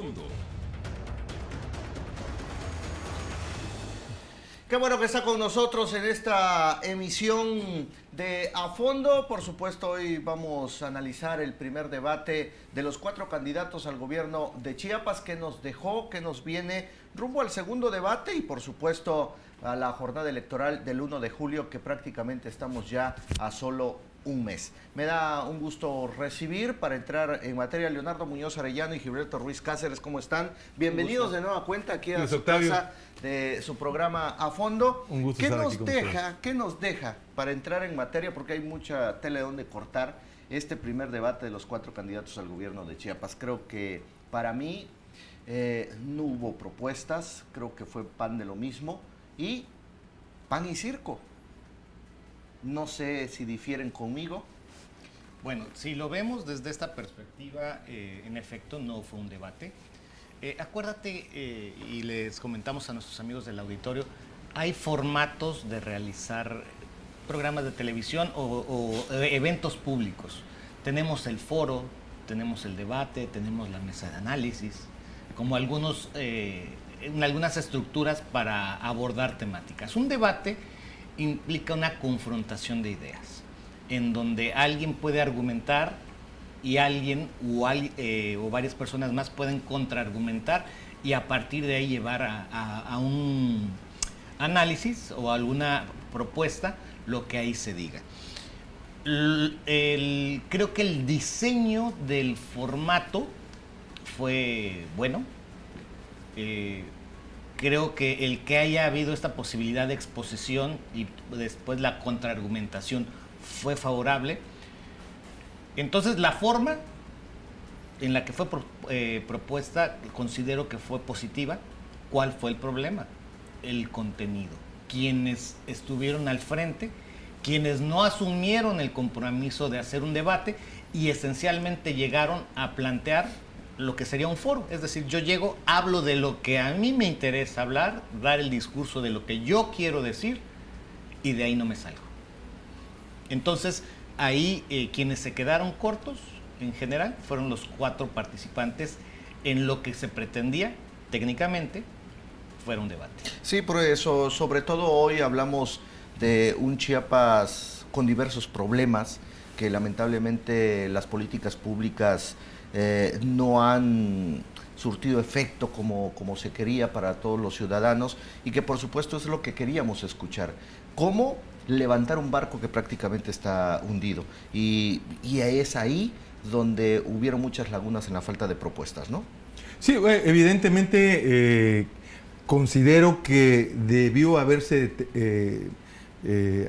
fondo. Qué bueno que está con nosotros en esta emisión de A Fondo. Por supuesto, hoy vamos a analizar el primer debate de los 4 candidatos al gobierno de Chiapas, que nos dejó, que nos viene rumbo al segundo debate y, por supuesto, a la jornada electoral del 1 de julio, que prácticamente estamos ya a solo un mes. Me da un gusto recibir, para entrar en materia, Leonardo Muñoz Arellano y Gilberto Ruiz Cáceres. ¿Cómo están? Bienvenidos de nueva cuenta aquí a su casa de su programa A Fondo. Un gusto estar aquí con ustedes. ¿Qué nos deja para entrar en materia? Porque hay mucha tela de donde cortar este primer debate de los 4 candidatos al gobierno de Chiapas. Creo que para mí no hubo propuestas, creo que fue pan de lo mismo y pan y circo. No sé si difieren conmigo. Bueno, si lo vemos desde esta perspectiva, en efecto no fue un debate. Acuérdate, y les comentamos a nuestros amigos del auditorio, hay formatos de realizar programas de televisión o eventos públicos. Tenemos el foro, tenemos el debate, tenemos la mesa de análisis, como algunas estructuras para abordar temáticas. Un debate implica una confrontación de ideas, en donde alguien puede argumentar y alguien o varias personas más pueden contraargumentar y a partir de ahí llevar a un análisis o alguna propuesta lo que ahí se diga. Creo que el diseño del formato fue bueno. Creo que el que haya habido esta posibilidad de exposición y después la contraargumentación fue favorable. Entonces, la forma en la que fue propuesta considero que fue positiva. ¿Cuál fue el problema? El contenido. Quienes estuvieron al frente, quienes no asumieron el compromiso de hacer un debate y esencialmente llegaron a plantear lo que sería un foro. Es decir, yo llego, hablo de lo que a mí me interesa hablar, dar el discurso de lo que yo quiero decir y de ahí no me salgo. Entonces, ahí quienes se quedaron cortos, en general, fueron los 4 participantes en lo que se pretendía, técnicamente, fuera un debate. Sí, por eso, sobre todo hoy hablamos de un Chiapas con diversos problemas que lamentablemente las políticas públicas no han surtido efecto como se quería para todos los ciudadanos y que por supuesto es lo que queríamos escuchar. ¿Cómo levantar un barco que prácticamente está hundido? Y es ahí donde hubieron muchas lagunas en la falta de propuestas, ¿no? Sí, evidentemente considero que debió haberse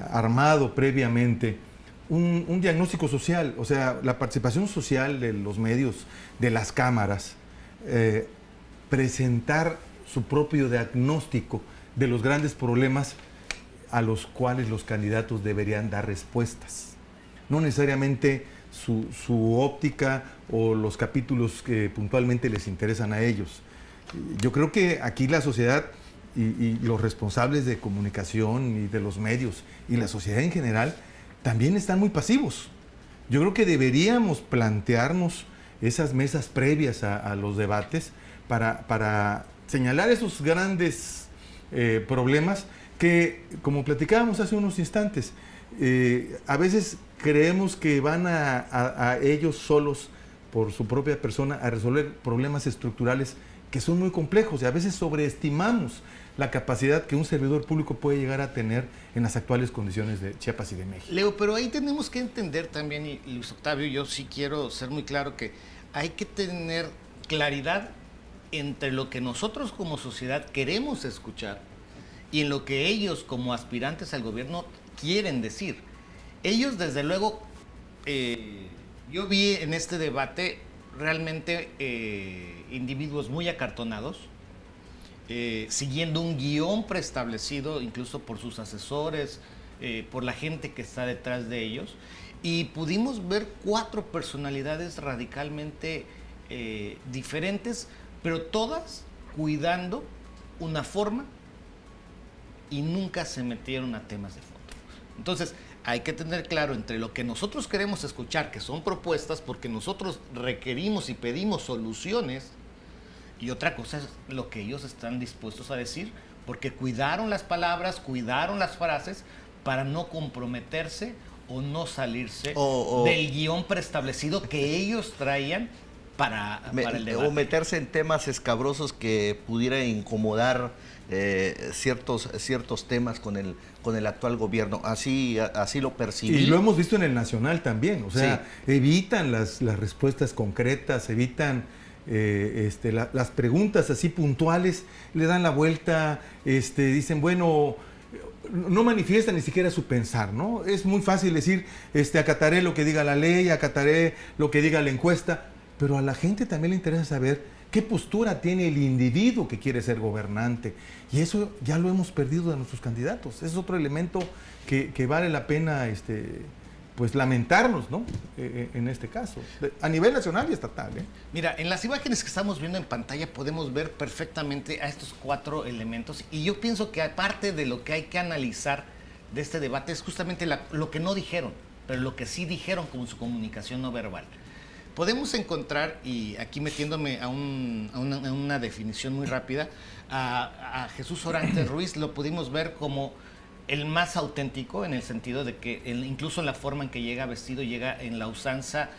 armado previamente un diagnóstico social, o sea, la participación social de los medios, de las cámaras, presentar su propio diagnóstico de los grandes problemas a los cuales los candidatos deberían dar respuestas. No necesariamente su óptica o los capítulos que puntualmente les interesan a ellos. Yo creo que aquí la sociedad y los responsables de comunicación y de los medios y la sociedad en general también están muy pasivos. Yo creo que deberíamos plantearnos esas mesas previas a los debates para señalar esos grandes problemas que, como platicábamos hace unos instantes, a veces creemos que van a ellos solos, por su propia persona, a resolver problemas estructurales que son muy complejos y a veces sobreestimamos la capacidad que un servidor público puede llegar a tener en las actuales condiciones de Chiapas y de México. Leo, pero ahí tenemos que entender también, y Luis Octavio, yo sí quiero ser muy claro que hay que tener claridad entre lo que nosotros como sociedad queremos escuchar y en lo que ellos como aspirantes al gobierno quieren decir. Ellos, desde luego, yo vi en este debate realmente individuos muy acartonados, siguiendo un guión preestablecido incluso por sus asesores, por la gente que está detrás de ellos, y pudimos ver 4 personalidades radicalmente diferentes, pero todas cuidando una forma y nunca se metieron a temas de fondo. Entonces, hay que tener claro entre lo que nosotros queremos escuchar, que son propuestas, porque nosotros requerimos y pedimos soluciones, y otra cosa es lo que ellos están dispuestos a decir, porque cuidaron las palabras, cuidaron las frases para no comprometerse o no salirse del guión preestablecido que ellos traían para el debate. O meterse en temas escabrosos que pudieran incomodar ciertos temas con el actual gobierno. Así lo percibí. Y lo hemos visto en el nacional también. O sea, sí, evitan las respuestas concretas, evitan las preguntas así puntuales, le dan la vuelta, dicen, bueno, no manifiestan ni siquiera su pensar, ¿no? Es muy fácil decir, acataré lo que diga la ley, acataré lo que diga la encuesta, pero a la gente también le interesa saber qué postura tiene el individuo que quiere ser gobernante. Y eso ya lo hemos perdido de nuestros candidatos. Es otro elemento que vale la pena pues lamentarnos, ¿no? En este caso, a nivel nacional y estatal. Mira, en las imágenes que estamos viendo en pantalla podemos ver perfectamente a estos 4 elementos, y yo pienso que aparte de lo que hay que analizar de este debate es justamente lo que no dijeron, pero lo que sí dijeron con su comunicación no verbal. Podemos encontrar, y aquí metiéndome a una definición muy rápida, a Jesús Orantes Ruiz lo pudimos ver como el más auténtico, en el sentido de que incluso en la forma en que llega vestido, llega en la usanza,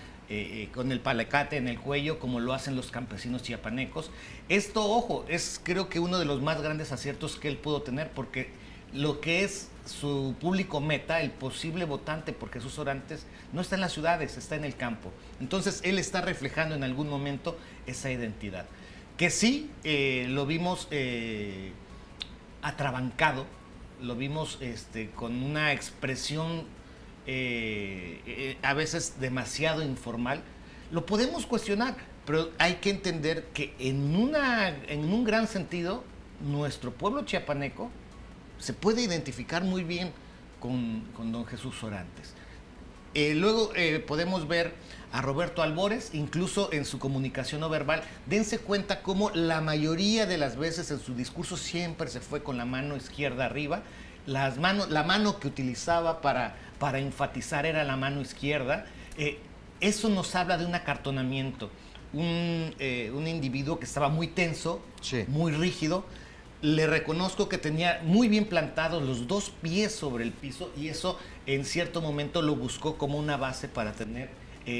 con el palacate en el cuello, como lo hacen los campesinos chiapanecos. Esto, ojo, es creo que uno de los más grandes aciertos que él pudo tener, porque lo que es su público meta, el posible votante por Jesús Orantes, no está en las ciudades, está en el campo. Entonces él está reflejando en algún momento esa identidad. Que sí, lo vimos atrabancado, lo vimos con una expresión a veces demasiado informal. Lo podemos cuestionar, pero hay que entender que en un gran sentido, nuestro pueblo chiapaneco se puede identificar muy bien con don Jesús Orantes. Luego podemos ver a Roberto Albores, incluso en su comunicación no verbal. Dense cuenta cómo la mayoría de las veces en su discurso siempre se fue con la mano izquierda arriba. La mano que utilizaba para enfatizar era la mano izquierda. Eso nos habla de un acartonamiento. Un individuo que estaba muy tenso, sí, muy rígido. Le reconozco que tenía muy bien plantados los 2 pies sobre el piso, y eso en cierto momento lo buscó como una base para tener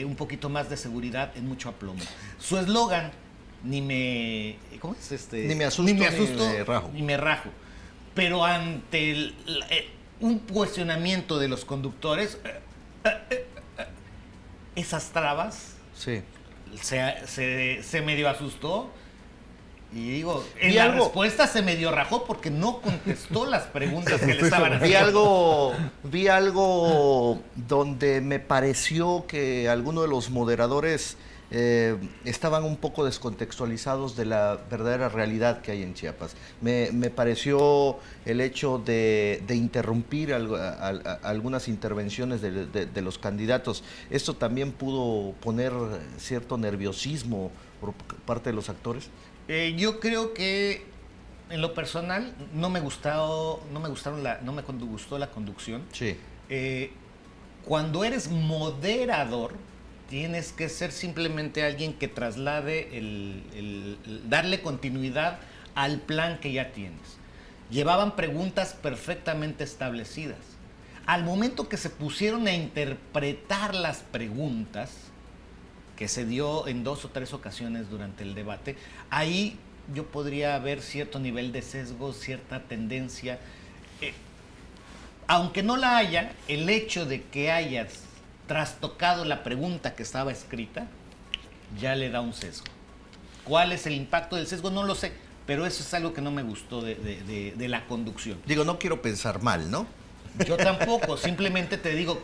un poquito más de seguridad en mucho aplomo. Su eslogan, ni me asusto, ni me rajo. Pero ante un cuestionamiento de los conductores, esas trabas, sí, se medio asustó. Y digo, en la respuesta se medio rajó porque no contestó las preguntas que le estaban haciendo. Vi algo donde me pareció que algunos de los moderadores estaban un poco descontextualizados de la verdadera realidad que hay en Chiapas. Me pareció el hecho de interrumpir algunas intervenciones de los candidatos. Esto también pudo poner cierto nerviosismo por parte de los actores. Yo creo que en lo personal no me gustó la conducción. Sí. Cuando eres moderador, tienes que ser simplemente alguien que traslade darle continuidad al plan que ya tienes. Llevaban preguntas perfectamente establecidas. Al momento que se pusieron a interpretar las preguntas, que se dio en 2 o 3 ocasiones durante el debate, ahí yo podría ver cierto nivel de sesgo, cierta tendencia. Aunque no la haya, el hecho de que hayas trastocado la pregunta que estaba escrita, ya le da un sesgo. ¿Cuál es el impacto del sesgo? No lo sé, pero eso es algo que no me gustó de la conducción. Digo, no quiero pensar mal, ¿no? Yo tampoco, simplemente te digo,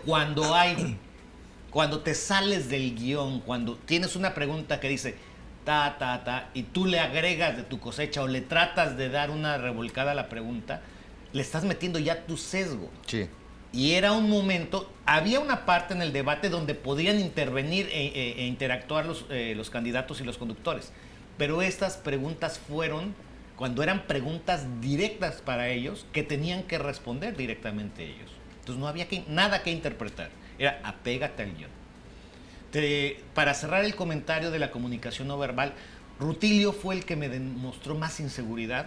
cuando te sales del guión, cuando tienes una pregunta que dice y tú le agregas de tu cosecha o le tratas de dar una revolcada a la pregunta, le estás metiendo ya tu sesgo. Sí. Y era un momento, había una parte en el debate donde podían intervenir e interactuar los candidatos y los conductores, pero estas preguntas fueron cuando eran preguntas directas para ellos, que tenían que responder directamente ellos. Entonces no había nada que interpretar. Era apégate al guión. Para cerrar el comentario de la comunicación no verbal, Rutilio fue el que me demostró más inseguridad.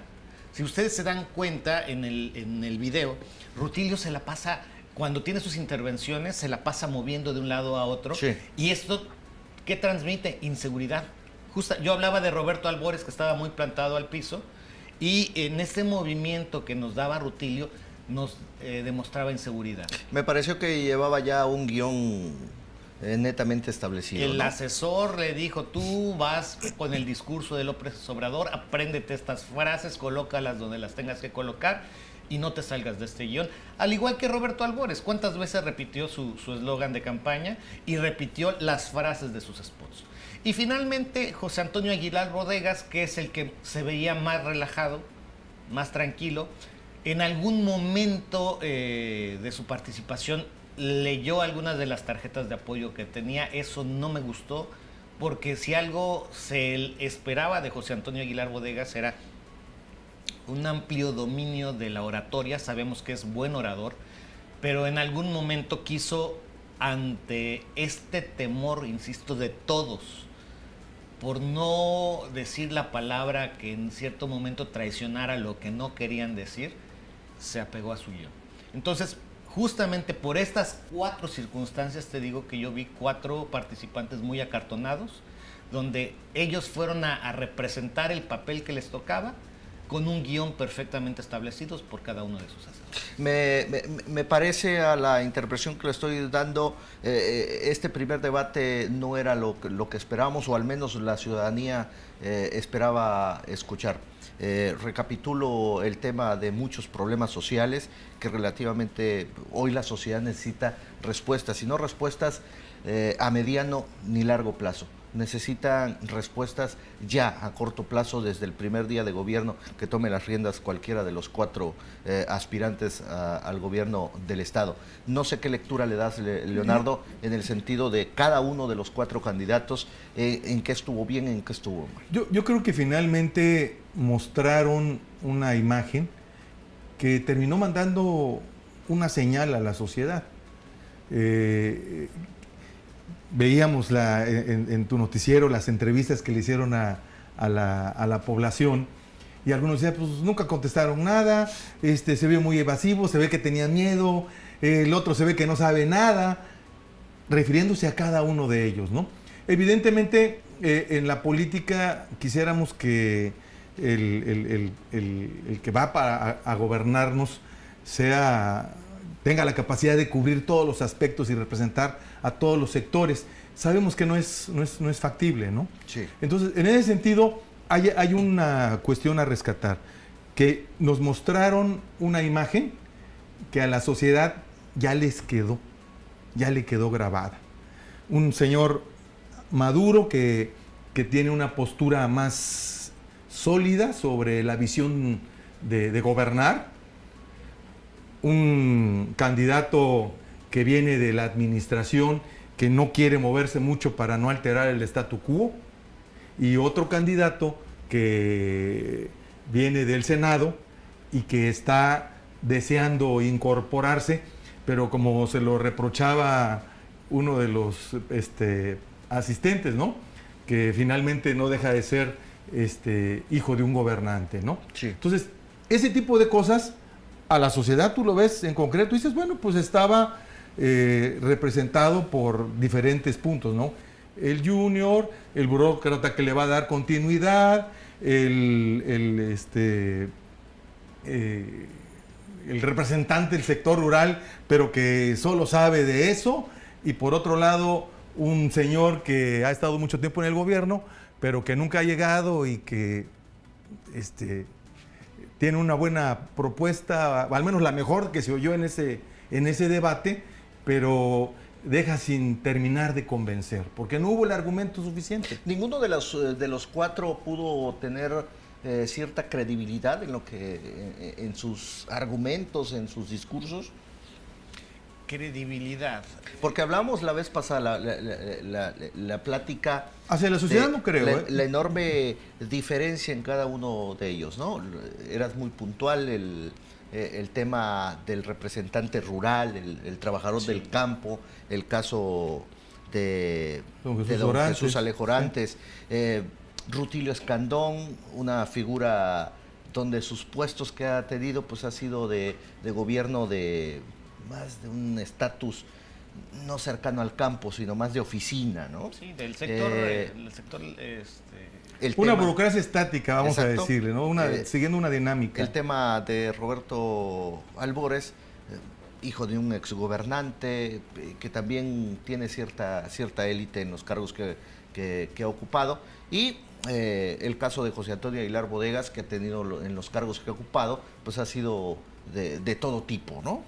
Si ustedes se dan cuenta en el video, Rutilio se la pasa, cuando tiene sus intervenciones, se la pasa moviendo de un lado a otro. Sí. Y esto, ¿qué transmite? Inseguridad. Yo hablaba de Roberto Albores, que estaba muy plantado al piso, y en ese movimiento que nos daba Rutilio, nos demostraba inseguridad. Me pareció que llevaba ya un guión netamente establecido. El ¿no? asesor le dijo, tú vas con el discurso de López Obrador, apréndete estas frases, colócalas donde las tengas que colocar y no te salgas de este guión. Al igual que Roberto Albores, ¿cuántas veces repitió su eslogan de campaña y repitió las frases de sus spots? Y finalmente José Antonio Aguilar Bodegas, que es el que se veía más relajado, más tranquilo, en algún momento de su participación leyó algunas de las tarjetas de apoyo que tenía. Eso no me gustó, porque si algo se esperaba de José Antonio Aguilar Bodegas era un amplio dominio de la oratoria. Sabemos que es buen orador, pero en algún momento quiso, ante este temor, insisto, de todos, por no decir la palabra que en cierto momento traicionara lo que no querían decir, se apegó a su guión. Entonces, justamente por estas 4 circunstancias te digo que yo vi 4 participantes muy acartonados, donde ellos fueron a representar el papel que les tocaba, con un guión perfectamente establecido por cada uno de sus asesores. Me parece, a la interpretación que le estoy dando, este primer debate no era lo que esperábamos, o al menos la ciudadanía esperaba escuchar. Recapitulo el tema de muchos problemas sociales que relativamente hoy la sociedad necesita respuestas, y no respuestas a mediano ni largo plazo. Necesitan respuestas ya a corto plazo, desde el primer día de gobierno que tome las riendas cualquiera de los 4 aspirantes al gobierno del Estado. No sé qué lectura le das, Leonardo, en el sentido de cada uno de los 4 candidatos, en qué estuvo bien, en qué estuvo mal. Yo creo que finalmente mostraron una imagen que terminó mandando una señal a la sociedad. Veíamos en tu noticiero las entrevistas que le hicieron a la población, y algunos decían, pues nunca contestaron nada, se ve muy evasivo, se ve que tenía miedo, el otro se ve que no sabe nada, refiriéndose a cada uno de ellos, ¿no? Evidentemente, en la política quisiéramos que el que va a gobernarnos tenga la capacidad de cubrir todos los aspectos y representar a todos los sectores. Sabemos que no es factible, ¿no? Sí. Entonces, en ese sentido, hay una cuestión a rescatar, que nos mostraron una imagen que a la sociedad ya le quedó grabada. Un señor maduro que tiene una postura más sólida sobre la visión de gobernar, un candidato que viene de la administración, que no quiere moverse mucho para no alterar el statu quo, y otro candidato que viene del Senado y que está deseando incorporarse, pero como se lo reprochaba uno de los asistentes, ¿no?, que finalmente no deja de ser hijo de un gobernante, ¿no? Sí. Entonces, ese tipo de cosas a la sociedad tú lo ves en concreto y dices, bueno, pues estaba representado por diferentes puntos, ¿no? El junior, el burócrata que le va a dar continuidad, el representante del sector rural, pero que solo sabe de eso, y por otro lado, un señor que ha estado mucho tiempo en el gobierno, pero que nunca ha llegado y que tiene una buena propuesta, al menos la mejor que se oyó en ese debate, pero deja sin terminar de convencer, porque no hubo el argumento suficiente. Ninguno de los 4 pudo tener cierta credibilidad en sus argumentos, en sus discursos. Credibilidad. Porque hablamos la vez pasada, la plática... Hacia la sociedad no creo. La enorme diferencia en cada uno de ellos, ¿no? Eras muy puntual, el tema del representante rural, el trabajador del campo, el caso de don Jesús Alejo Orantes. Sí. Rutilio Escandón, una figura donde sus puestos que ha tenido pues ha sido de gobierno de más de un estatus no cercano al campo, sino más de oficina, ¿no? Sí, del sector, Una burocracia estática, vamos Exacto. a decirle, ¿no? Siguiendo una dinámica. El tema de Roberto Albores, hijo de un exgobernante, que también tiene cierta élite en los cargos que ha ocupado, y el caso de José Antonio Aguilar Bodegas, que ha tenido en los cargos que ha ocupado, pues ha sido de todo tipo, ¿no?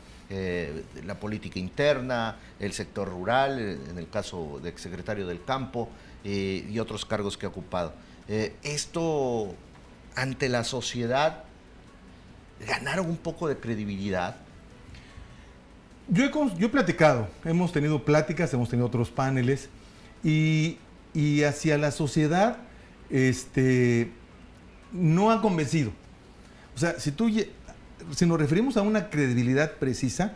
La política interna, el sector rural, en el caso de exsecretario del campo, y otros cargos que ha ocupado. Esto, ante la sociedad, ¿ganaron un poco de credibilidad? Yo he platicado, hemos tenido pláticas, hemos tenido otros paneles, y hacia la sociedad no han convencido. O sea, si nos referimos a una credibilidad precisa,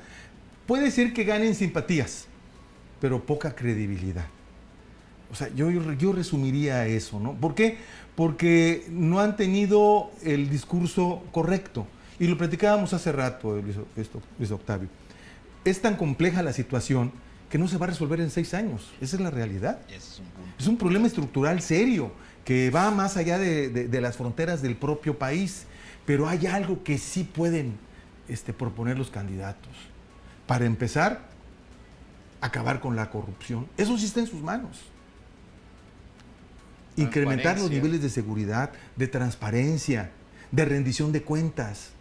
puede ser que ganen simpatías, pero poca credibilidad. O sea, yo resumiría eso, ¿no? ¿Por qué? Porque no han tenido el discurso correcto. Y lo platicábamos hace rato, Luis Octavio. Es tan compleja la situación que no se va a resolver en 6 años. Esa es la realidad. Es un problema estructural serio que va más allá de las fronteras del propio país. Pero hay algo que sí pueden proponer los candidatos. Para empezar, acabar con la corrupción. Eso sí está en sus manos. Incrementar los niveles de seguridad, de transparencia, de rendición de cuentas.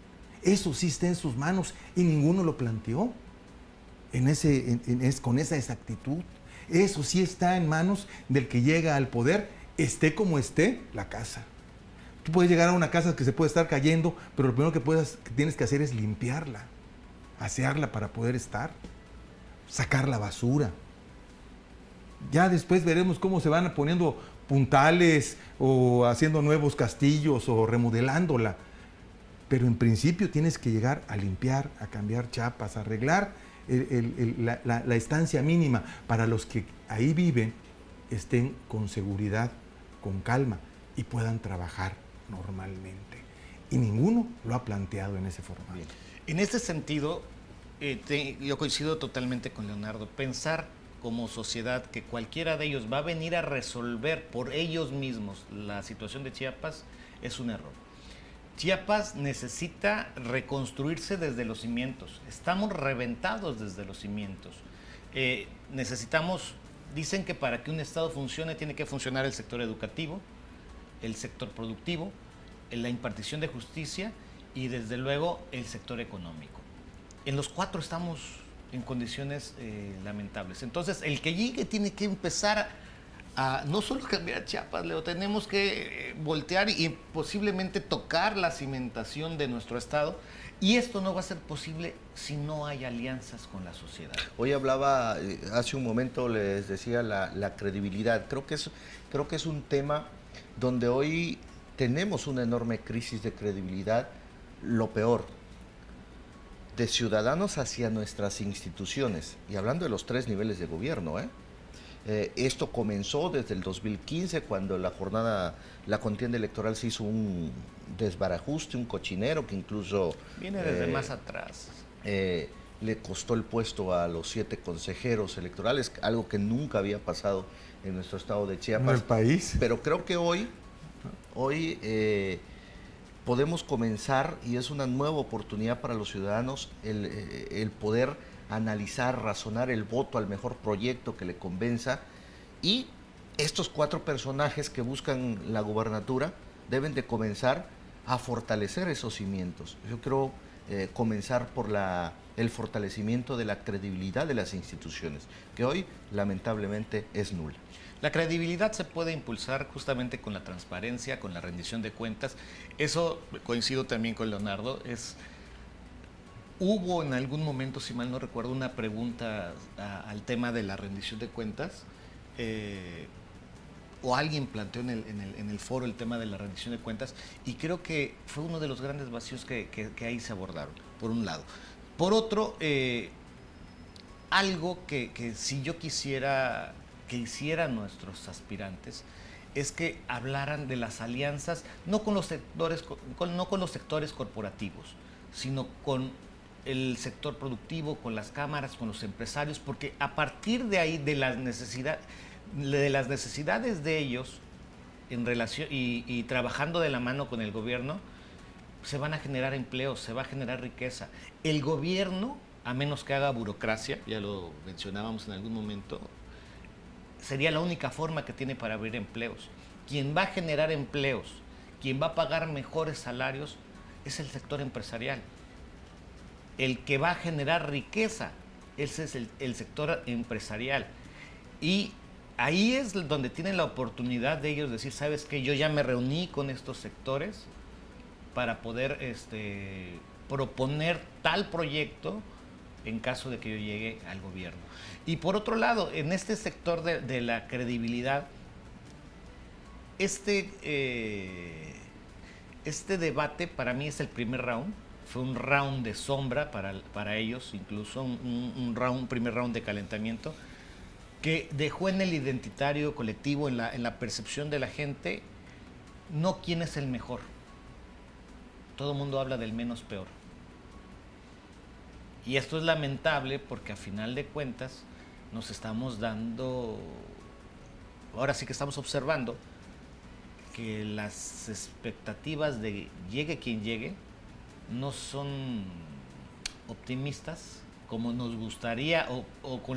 Eso sí está en sus manos y ninguno lo planteó con esa exactitud. Eso sí está en manos del que llega al poder, esté como esté la casa. Tú puedes llegar a una casa que se puede estar cayendo, pero lo primero que tienes que hacer es limpiarla, asearla para poder estar, sacar la basura. Ya después veremos cómo se van poniendo puntales o haciendo nuevos castillos o remodelándola. Pero en principio tienes que llegar a limpiar, a cambiar chapas, a arreglar la estancia mínima para los que ahí viven estén con seguridad, con calma y puedan trabajar normalmente. Y ninguno lo ha planteado en ese formato. Bien. En este sentido, yo coincido totalmente con Leonardo. Pensar como sociedad que cualquiera de ellos va a venir a resolver por ellos mismos la situación de Chiapas es un error. Chiapas necesita reconstruirse desde los cimientos. Estamos reventados desde los cimientos. Dicen que para que un Estado funcione tiene que funcionar el sector educativo, el sector productivo, la impartición de justicia y desde luego el sector económico. En los 4 estamos en condiciones lamentables. Entonces, el que llegue tiene que empezar a no solo cambiar Chiapas, Leo, tenemos que voltear y posiblemente tocar la cimentación de nuestro Estado, y esto no va a ser posible si no hay alianzas con la sociedad. Hoy hablaba, hace un momento les decía la credibilidad. Creo que es un tema donde hoy tenemos una enorme crisis de credibilidad, lo peor, de ciudadanos hacia nuestras instituciones, y hablando de los 3 niveles de gobierno, esto comenzó desde el 2015, cuando la contienda electoral se hizo un desbarajuste, un cochinero que incluso viene desde más atrás. Le costó el puesto a los 7 consejeros electorales, algo que nunca había pasado en nuestro estado de Chiapas. En el país. Pero creo que hoy podemos comenzar, y es una nueva oportunidad para los ciudadanos, el poder analizar, razonar el voto al mejor proyecto que le convenza, y estos 4 personajes que buscan la gubernatura deben de comenzar a fortalecer esos cimientos. Yo creo comenzar por el fortalecimiento de la credibilidad de las instituciones, que hoy lamentablemente es nula. La credibilidad se puede impulsar justamente con la transparencia, con la rendición de cuentas. Eso coincido también con Leonardo. Hubo en algún momento, si mal no recuerdo, una pregunta al tema de la rendición de cuentas, o alguien planteó en el foro el tema de la rendición de cuentas, y creo que fue uno de los grandes vacíos que ahí se abordaron, por un lado. Por otro, algo que si yo quisiera que hicieran nuestros aspirantes es que hablaran de las alianzas, no con los sectores, no con los sectores corporativos, sino con el sector productivo, con las cámaras, con los empresarios, porque a partir de ahí, de las necesidades de ellos, en relación y trabajando de la mano con el gobierno, se van a generar empleos, se va a generar riqueza. El gobierno, a menos que haga burocracia, ya lo mencionábamos en algún momento, sería la única forma que tiene para abrir empleos. Quien va a generar empleos, quien va a pagar mejores salarios, es el sector empresarial. El que va a generar riqueza, ese es el sector empresarial. Y ahí es donde tienen la oportunidad de ellos decir, ¿sabes qué? Yo ya me reuní con estos sectores para poder proponer tal proyecto en caso de que yo llegue al gobierno. Y por otro lado, en este sector de la credibilidad, este debate para mí es el primer round. Fue un round de sombra para ellos, incluso un primer round de calentamiento, que dejó en el identitario colectivo, en la percepción de la gente, no quién es el mejor. Todo el mundo habla del menos peor. Y esto es lamentable porque a final de cuentas nos estamos dando, ahora sí que estamos observando que las expectativas de llegue quien llegue no son optimistas como nos gustaría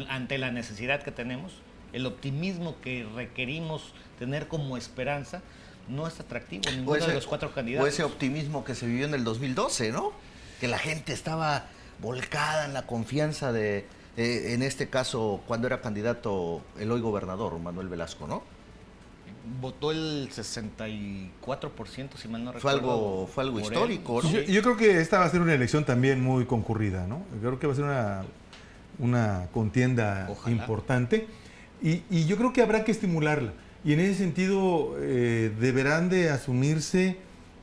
ante la necesidad que tenemos. El optimismo que requerimos tener como esperanza no es atractivo, ninguno de los cuatro candidatos. O ese optimismo que se vivió en el 2012, ¿no? Que la gente estaba volcada en la confianza en este caso, cuando era candidato el hoy gobernador, Manuel Velasco, ¿no? Votó el 64%, si mal no recuerdo. Fue algo histórico, ¿no? Yo creo que esta va a ser una elección también muy concurrida, ¿no? Yo creo que va a ser una contienda importante y yo creo que habrá que estimularla. Y en ese sentido deberán de asumirse,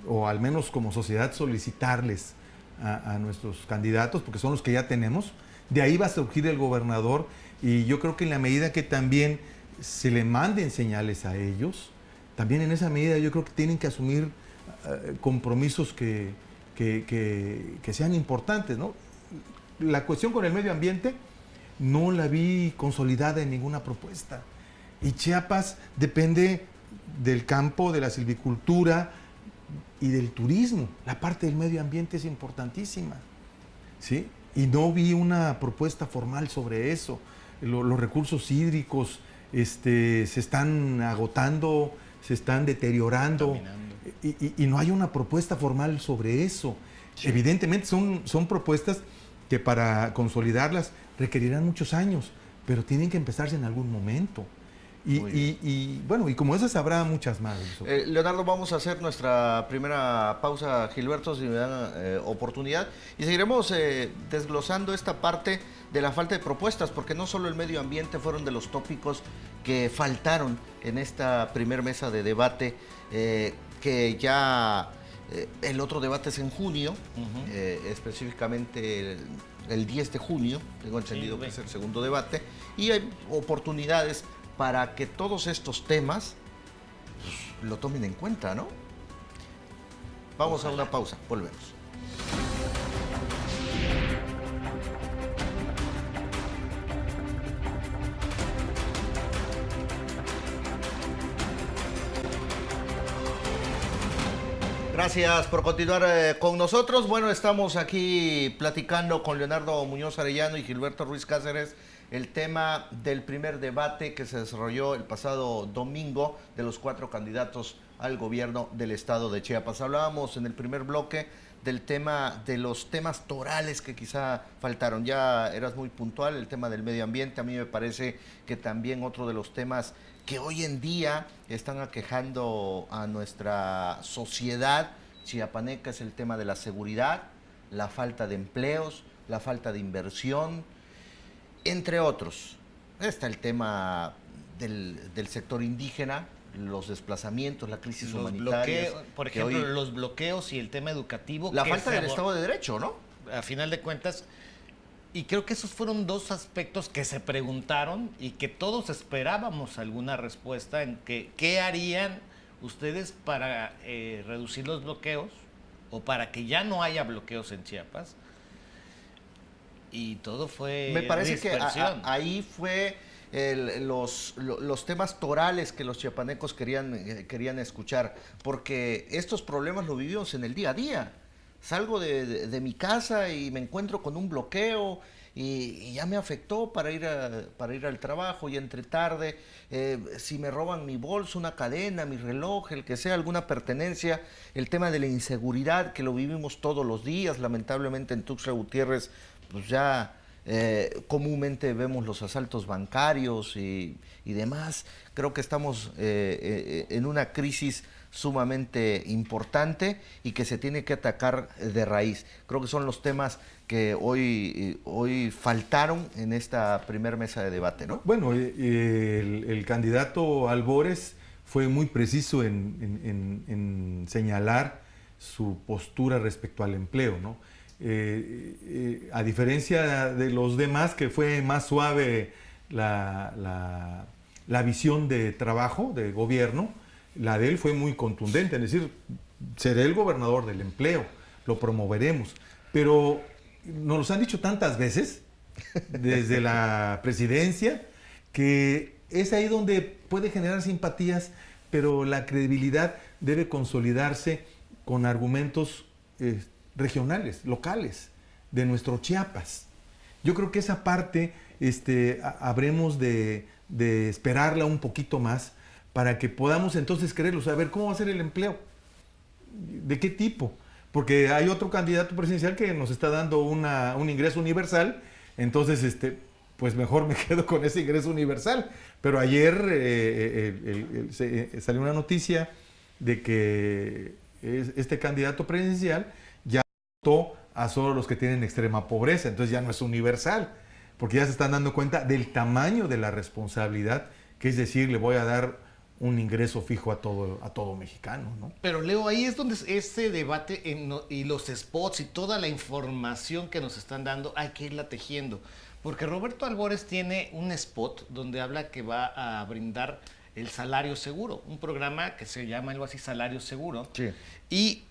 o al menos como sociedad solicitarles a nuestros candidatos, porque son los que ya tenemos. De ahí va a surgir el gobernador y yo creo que en la medida que también se le manden señales a ellos, también en esa medida yo creo que tienen que asumir compromisos que sean importantes, ¿no? La cuestión con el medio ambiente no la vi consolidada en ninguna propuesta. Y Chiapas depende del campo, de la silvicultura y del turismo. La parte del medio ambiente es importantísima, ¿sí? Y no vi una propuesta formal sobre eso. Los recursos hídricos se están agotando, se están deteriorando y no hay una propuesta formal sobre eso. Sí. Evidentemente son propuestas que para consolidarlas requerirán muchos años, pero tienen que empezarse en algún momento. Y bueno, y como esas habrá muchas más. Leonardo, vamos a hacer nuestra primera pausa, Gilberto, si me dan oportunidad, y seguiremos desglosando esta parte de la falta de propuestas, porque no solo el medio ambiente fueron de los tópicos que faltaron en esta primer mesa de debate, que ya el otro debate es en junio, específicamente el 10 de junio, tengo entendido que es el segundo debate, y hay oportunidades para que todos estos temas lo tomen en cuenta, ¿no? Vamos a una pausa, volvemos. Gracias por continuar con nosotros. Bueno, estamos aquí platicando con Leonardo Muñoz Arellano y Gilberto Ruiz Cáceres el tema del primer debate que se desarrolló el pasado domingo de los 4 candidatos al gobierno del estado de Chiapas. Hablábamos en el primer bloque del tema de los temas torales que quizá faltaron. Ya eras muy puntual, el tema del medio ambiente. A mí me parece que también otro de los temas que hoy en día están aquejando a nuestra sociedad chiapaneca es el tema de la seguridad, la falta de empleos, la falta de inversión, entre otros. Está el tema del sector indígena, los desplazamientos, la crisis humanitaria. Por ejemplo, los bloqueos y el tema educativo. La falta del Estado de Derecho, ¿no? A final de cuentas, Y creo que esos fueron dos aspectos que se preguntaron y que todos esperábamos alguna respuesta en que qué harían ustedes para reducir los bloqueos o para que ya no haya bloqueos en Chiapas. Y todo fue Me parece dispersión. que ahí fue los temas torales que los chiapanecos querían escuchar, porque estos problemas los vivimos en el día a día. Salgo de mi casa y me encuentro con un bloqueo y ya me afectó para ir al trabajo, y entre tarde, si me roban mi bolso, una cadena, mi reloj, el que sea, alguna pertenencia, el tema de la inseguridad que lo vivimos todos los días, lamentablemente en Tuxtla Gutiérrez, pues ya comúnmente vemos los asaltos bancarios y demás. Creo que estamos en una crisis sumamente importante y que se tiene que atacar de raíz. Creo que son los temas que hoy faltaron en esta primer mesa de debate, ¿no? Bueno, el candidato Albores fue muy preciso en señalar su postura respecto al empleo, ¿no? A diferencia de los demás, que fue más suave la visión de trabajo, de gobierno, la de él fue muy contundente, es decir, seré el gobernador del empleo, lo promoveremos. Pero nos lo han dicho tantas veces, desde la presidencia, que es ahí donde puede generar simpatías, pero la credibilidad debe consolidarse con argumentos regionales, locales, de nuestro Chiapas. Yo creo que esa parte habremos de esperarla un poquito más para que podamos entonces creerlo, saber cómo va a ser el empleo, de qué tipo, porque hay otro candidato presidencial que nos está dando un ingreso universal, entonces pues mejor me quedo con ese ingreso universal. Pero ayer salió una noticia de que este candidato presidencial ya votó a solo los que tienen extrema pobreza, entonces ya no es universal, porque ya se están dando cuenta del tamaño de la responsabilidad, que es decir, le voy a dar un ingreso fijo a todo mexicano, ¿no? Pero Leo, ahí es donde este debate y los spots y toda la información que nos están dando hay que irla tejiendo. Porque Roberto Albores tiene un spot donde habla que va a brindar el salario seguro, un programa que se llama algo así, Salario Seguro. Sí. Y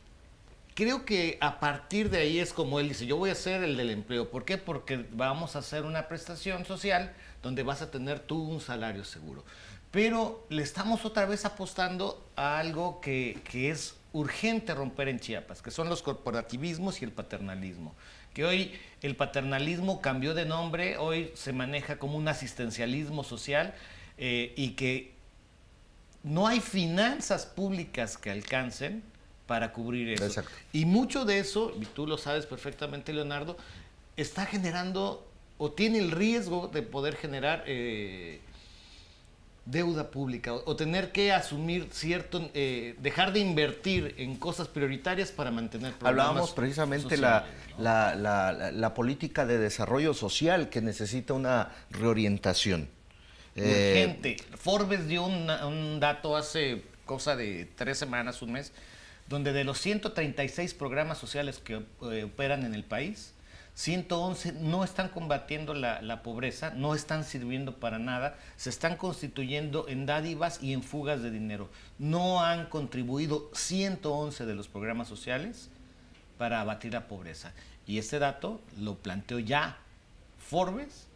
creo que a partir de ahí es como él dice, yo voy a ser el del empleo. ¿Por qué? Porque vamos a hacer una prestación social donde vas a tener tú un salario seguro. Pero le estamos otra vez apostando a algo que es urgente romper en Chiapas, que son los corporativismos y el paternalismo. Que hoy el paternalismo cambió de nombre, hoy se maneja como un asistencialismo social y que no hay finanzas públicas que alcancen para cubrir eso. Exacto. Y mucho de eso, y tú lo sabes perfectamente, Leonardo, está generando o tiene el riesgo de poder generar deuda pública o tener que asumir dejar de invertir en cosas prioritarias para mantener programas Hablábamos precisamente sociales, ¿no? la política de desarrollo social que necesita una reorientación. Urgente. Forbes dio un dato hace cosa de 3 semanas, un mes, donde de los 136 programas sociales que operan en el país, 111 no están combatiendo la pobreza, no están sirviendo para nada, se están constituyendo en dádivas y en fugas de dinero. No han contribuido 111 de los programas sociales para abatir la pobreza. Y este dato lo planteó ya Forbes,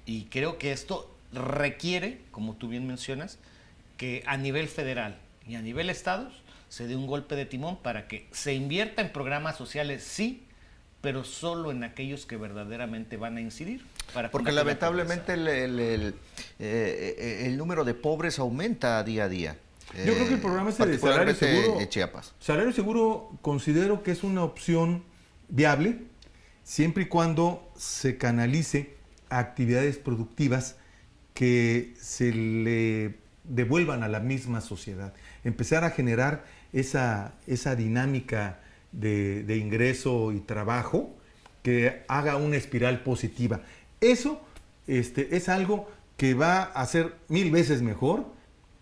y creo que esto requiere, como tú bien mencionas, que a nivel federal y a nivel estados se dé un golpe de timón para que se invierta en programas sociales, sí, pero solo en aquellos que verdaderamente van a incidir. Porque lamentablemente el número de pobres aumenta día a día. Yo creo que el programa de Salario particularmente Seguro, en Chiapas. Salario Seguro considero que es una opción viable siempre y cuando se canalice a actividades productivas que se le devuelvan a la misma sociedad. Empezar a generar esa dinámica de ingreso y trabajo que haga una espiral positiva. Eso es algo que va a ser 1000 veces mejor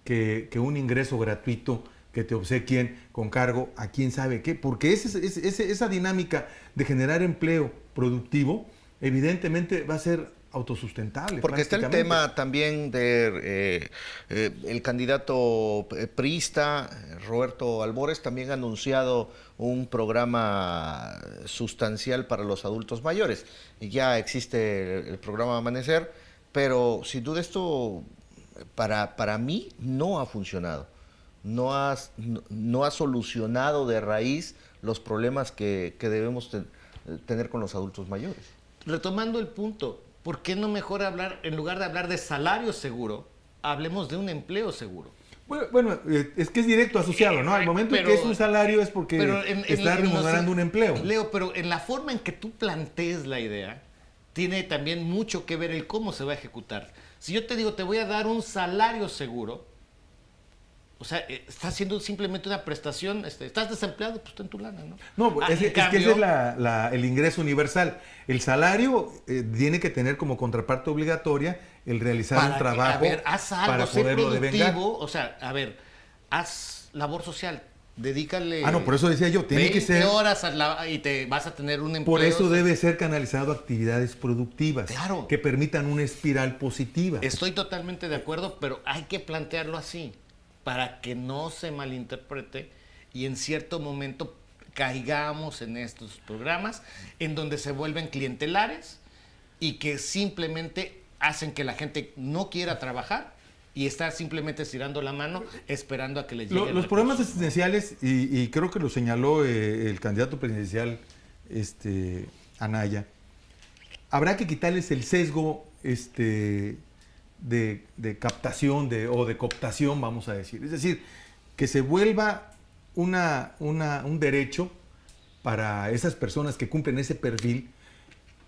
que un ingreso gratuito que te obsequien con cargo a quién sabe qué, porque esa dinámica de generar empleo productivo evidentemente va a ser autosustentable. Porque está el tema también de el candidato priista, Roberto Albores, también ha anunciado un programa sustancial para los adultos mayores. Y ya existe el programa Amanecer, pero sin duda esto para mí no ha funcionado. No ha solucionado de raíz los problemas que debemos tener con los adultos mayores. Retomando el punto, ¿por qué no mejor hablar, en lugar de hablar de salario seguro, hablemos de un empleo seguro? Bueno, es que es directo asociado, ¿no? Al momento en que es un salario es porque está remunerando un empleo. Leo, pero en la forma en que tú plantees la idea, tiene también mucho que ver el cómo se va a ejecutar. Si yo te digo, te voy a dar un salario seguro, o sea, estás haciendo simplemente una prestación, estás desempleado, pues ten tu lana, ¿no? No, es que ese es el ingreso universal. El salario tiene que tener como contraparte obligatoria el realizar un trabajo haz algo, para poderlo devengar. O sea, haz labor social, dedícale... No, por eso decía yo, tiene que ser... 20 horas y te vas a tener un empleo. Por eso debe ser canalizado a actividades productivas, claro, que permitan una espiral positiva. Estoy totalmente de acuerdo, pero hay que plantearlo así, para que no se malinterprete y en cierto momento caigamos en estos programas en donde se vuelven clientelares y que simplemente hacen que la gente no quiera trabajar y estar simplemente estirando la mano esperando a que les llegue los programas asistenciales, y creo que lo señaló el candidato presidencial Anaya, habrá que quitarles el sesgo de captación o de cooptación, vamos a decir. Es decir, que se vuelva un derecho para esas personas que cumplen ese perfil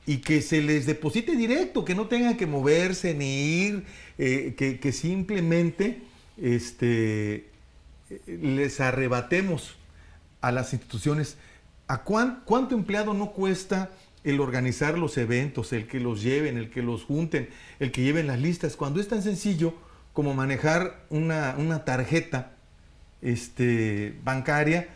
y que se les deposite directo, que no tengan que moverse ni ir, que simplemente les arrebatemos a las instituciones. ¿A cuánto empleado no cuesta el organizar los eventos, el que los lleven, el que los junten, el que lleven las listas, cuando es tan sencillo como manejar una tarjeta bancaria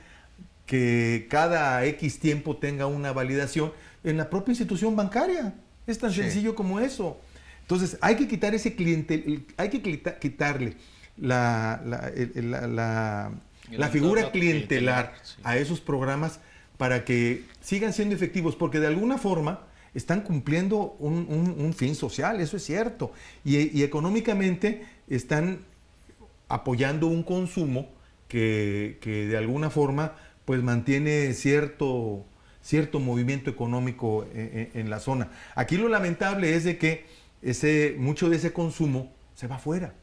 que cada X tiempo tenga una validación en la propia institución bancaria? Es tan sencillo como eso. Entonces hay que quitar ese cliente, hay que quitarle la figura clientelar a esos programas para que sigan siendo efectivos, porque de alguna forma están cumpliendo un fin social, eso es cierto, y económicamente están apoyando un consumo que de alguna forma pues mantiene cierto movimiento económico en la zona. Aquí lo lamentable es de que mucho de ese consumo se va afuera.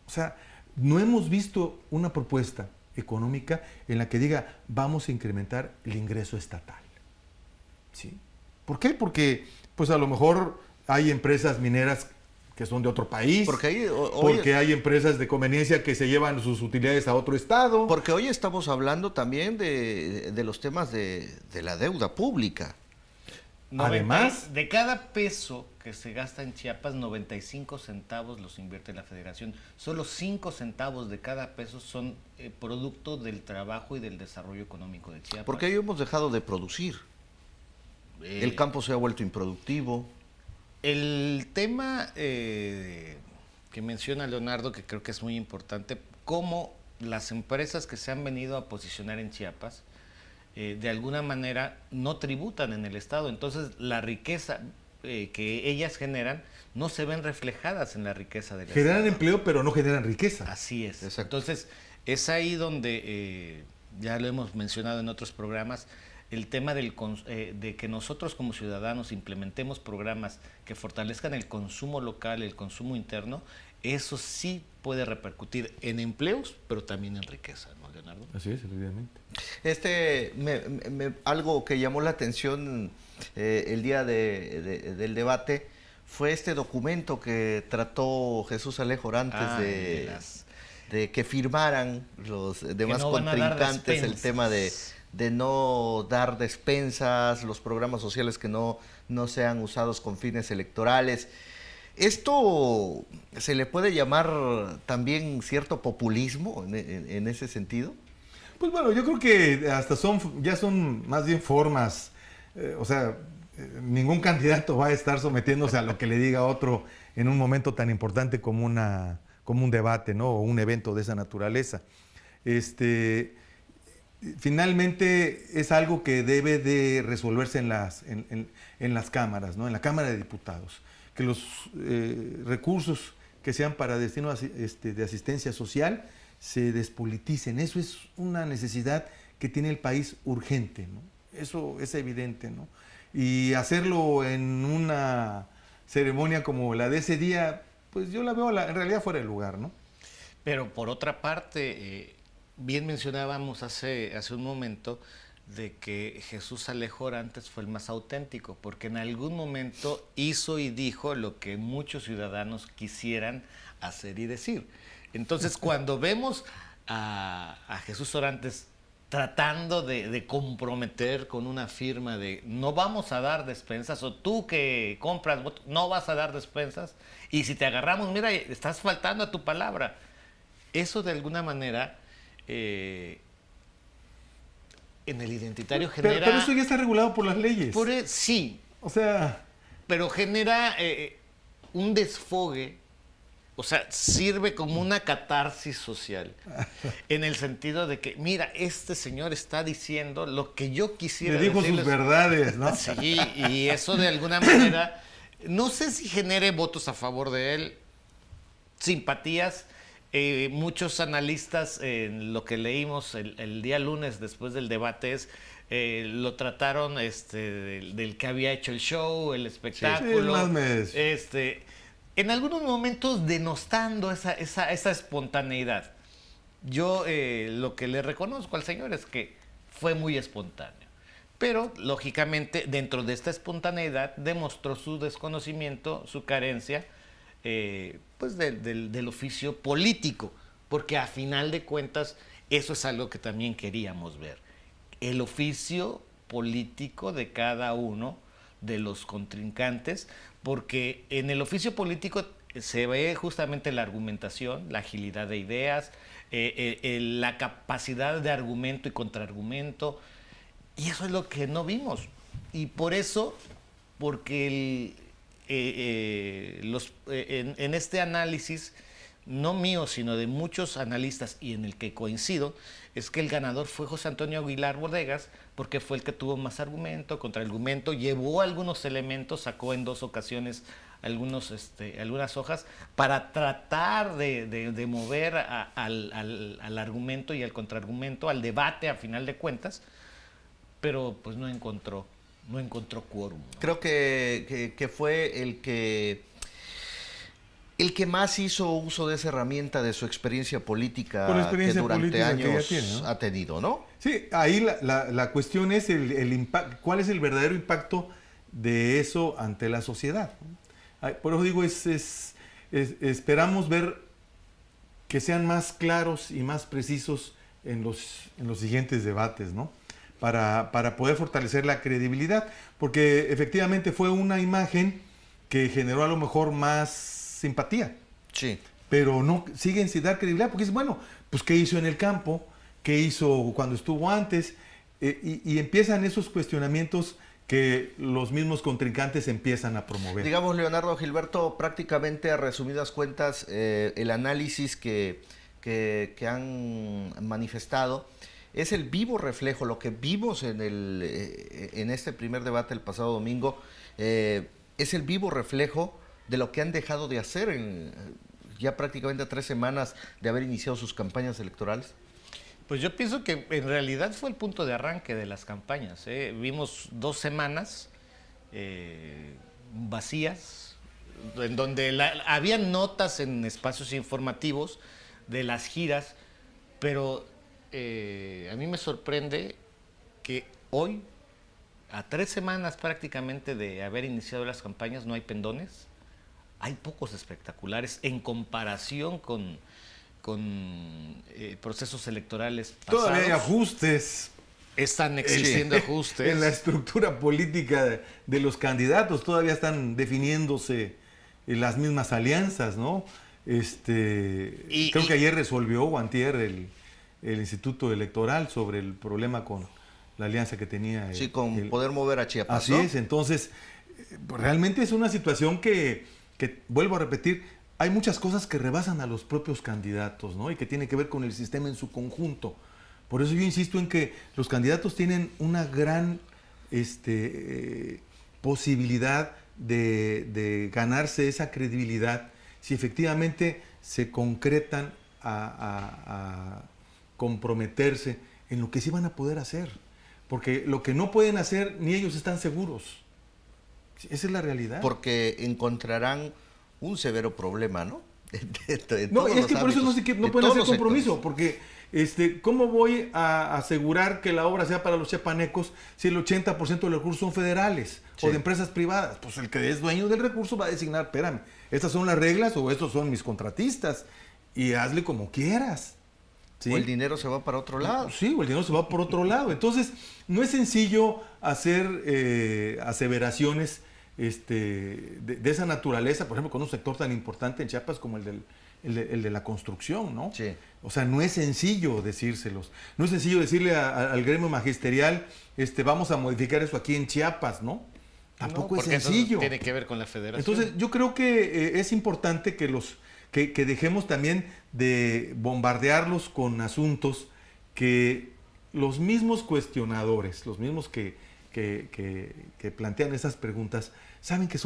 O sea, no hemos visto una propuesta económica en la que diga vamos a incrementar el ingreso estatal. ¿Sí? ¿Por qué? Porque pues a lo mejor hay empresas mineras que son de otro país, porque hay empresas de conveniencia que se llevan sus utilidades a otro estado. Porque hoy estamos hablando también de los temas de la deuda pública. Además, de cada peso que se gasta en Chiapas, 95 centavos los invierte la Federación. Solo 5 centavos de cada peso son producto del trabajo y del desarrollo económico de Chiapas. Porque hoy hemos dejado de producir. El campo se ha vuelto improductivo. El tema que menciona Leonardo, que creo que es muy importante, cómo las empresas que se han venido a posicionar en Chiapas, de alguna manera no tributan en el Estado. Entonces la riqueza que ellas generan no se ven reflejadas en la riqueza del Estado. Generan empleo, pero no generan riqueza. Así es. Exacto. Entonces es ahí donde, ya lo hemos mencionado en otros programas, el tema de que nosotros como ciudadanos implementemos programas que fortalezcan el consumo local, el consumo interno, eso sí puede repercutir en empleos, pero también en riqueza, ¿no, Leonardo? Así es, evidentemente. Algo que llamó la atención el día del debate fue este documento que trató Jesús Alejo antes de que firmaran los demás contrincantes el tema de no dar despensas, los programas sociales que no sean usados con fines electorales. ¿Esto se le puede llamar también cierto populismo en ese sentido? Pues bueno, yo creo que hasta ya son más bien formas, o sea, ningún candidato va a estar sometiéndose a lo que le diga otro en un momento tan importante como un debate, ¿no? O un evento de esa naturaleza. Finalmente es algo que debe de resolverse en las cámaras, ¿no? En la Cámara de Diputados. Que los recursos que sean para destino de asistencia social se despoliticen. Eso es una necesidad que tiene el país urgente, ¿no? Eso es evidente, ¿no? Y hacerlo en una ceremonia como la de ese día, pues yo la veo en realidad fuera de lugar, ¿no? Pero por otra parte, bien mencionábamos hace un momento de que Jesús Alejo Orantes fue el más auténtico, porque en algún momento hizo y dijo lo que muchos ciudadanos quisieran hacer y decir. Entonces, cuando vemos a Jesús Orantes tratando de comprometer con una firma de no vamos a dar despensas, o tú que compras votos, no vas a dar despensas, y si te agarramos, mira, estás faltando a tu palabra. Eso de alguna manera en el identitario genera... Pero eso ya está regulado por las leyes. Sí. O sea... Pero genera un desfogue. O sea, sirve como una catarsis social, en el sentido de que, mira, este señor está diciendo lo que yo quisiera decirles. Le dijo sus verdades, ¿no? Sí, y eso de alguna manera, no sé si genere votos a favor de él, simpatías. Muchos analistas, en lo que leímos el día lunes después del debate, lo trataron del que había hecho el show, el espectáculo. Sí, en algunos momentos denostando esa espontaneidad. Yo lo que le reconozco al señor es que fue muy espontáneo. Pero, lógicamente, dentro de esta espontaneidad demostró su desconocimiento, su carencia, pues del oficio político. Porque a final de cuentas, eso es algo que también queríamos ver. El oficio político de cada uno de los contrincantes, porque en el oficio político se ve justamente la argumentación, la agilidad de ideas, la capacidad de argumento y contraargumento, y eso es lo que no vimos. Y por eso, porque en este análisis, no mío, sino de muchos analistas, y en el que coincido, es que el ganador fue José Antonio Aguilar Bodegas, porque fue el que tuvo más argumento, contraargumento, llevó algunos elementos, sacó en 2 ocasiones algunas hojas, para tratar de mover al argumento y al contraargumento, al debate a final de cuentas, pero pues no encontró quórum, ¿no? Creo que fue el que más hizo uso de esa herramienta de su experiencia política, que durante años que tiene, ¿no? Ha tenido, ¿no? Sí, ahí la cuestión es cuál es el verdadero impacto de eso ante la sociedad. Por eso digo, esperamos ver que sean más claros y más precisos en los siguientes debates, ¿no? Para poder fortalecer la credibilidad, porque efectivamente fue una imagen que generó a lo mejor más simpatía. Sí. Pero no siguen sin dar credibilidad, porque es bueno, pues ¿qué hizo en el campo? ¿Qué hizo cuando estuvo antes? Y empiezan esos cuestionamientos que los mismos contrincantes empiezan a promover. Digamos, Leonardo Gilberto, prácticamente a resumidas cuentas, el análisis que han manifestado es el vivo reflejo, lo que vimos en este primer debate el pasado domingo, es el vivo reflejo de lo que han dejado de hacer en ya prácticamente 3 semanas de haber iniciado sus campañas electorales. Pues yo pienso que en realidad fue el punto de arranque de las campañas. Vimos 2 semanas vacías, en donde había notas en espacios informativos de las giras, pero a mí me sorprende que hoy, a 3 semanas prácticamente de haber iniciado las campañas, no hay pendones. Hay pocos espectaculares en comparación con procesos electorales pasados. Todavía hay ajustes. Están existiendo ajustes. En la estructura política de los candidatos todavía están definiéndose las mismas alianzas, ¿no? Creo que ayer resolvió, o antier, el Instituto Electoral sobre el problema con la alianza que tenía. Sí, con poder mover a Chiapas, Así ¿no? es, entonces, realmente es una situación que, vuelvo a repetir, hay muchas cosas que rebasan a los propios candidatos, ¿no? Y que tiene que ver con el sistema en su conjunto. Por eso yo insisto en que los candidatos tienen una gran posibilidad de ganarse esa credibilidad si efectivamente se concretan a comprometerse en lo que sí van a poder hacer. Porque lo que no pueden hacer, ni ellos están seguros. Esa es la realidad. Porque encontrarán un severo problema, ¿no? No, es que por eso no pueden hacer compromiso, porque ¿cómo voy a asegurar que la obra sea para los chiapanecos si el 80% de los recursos son federales o de empresas privadas? Pues el que es dueño del recurso va a designar, espérame, estas son las reglas o estos son mis contratistas y hazle como quieras. ¿Sí? O el dinero se va para otro lado. Sí, o el dinero se va por otro lado. Entonces, no es sencillo hacer aseveraciones de esa naturaleza, por ejemplo, con un sector tan importante en Chiapas como el de la construcción, ¿no? Sí. O sea, no es sencillo decírselos. No es sencillo decirle al gremio magisterial, vamos a modificar eso aquí en Chiapas, ¿no? Tampoco es sencillo. Eso tiene que ver con la federación. Entonces, yo creo que es importante que dejemos también de bombardearlos con asuntos que los mismos cuestionadores, los mismos que plantean esas preguntas, saben que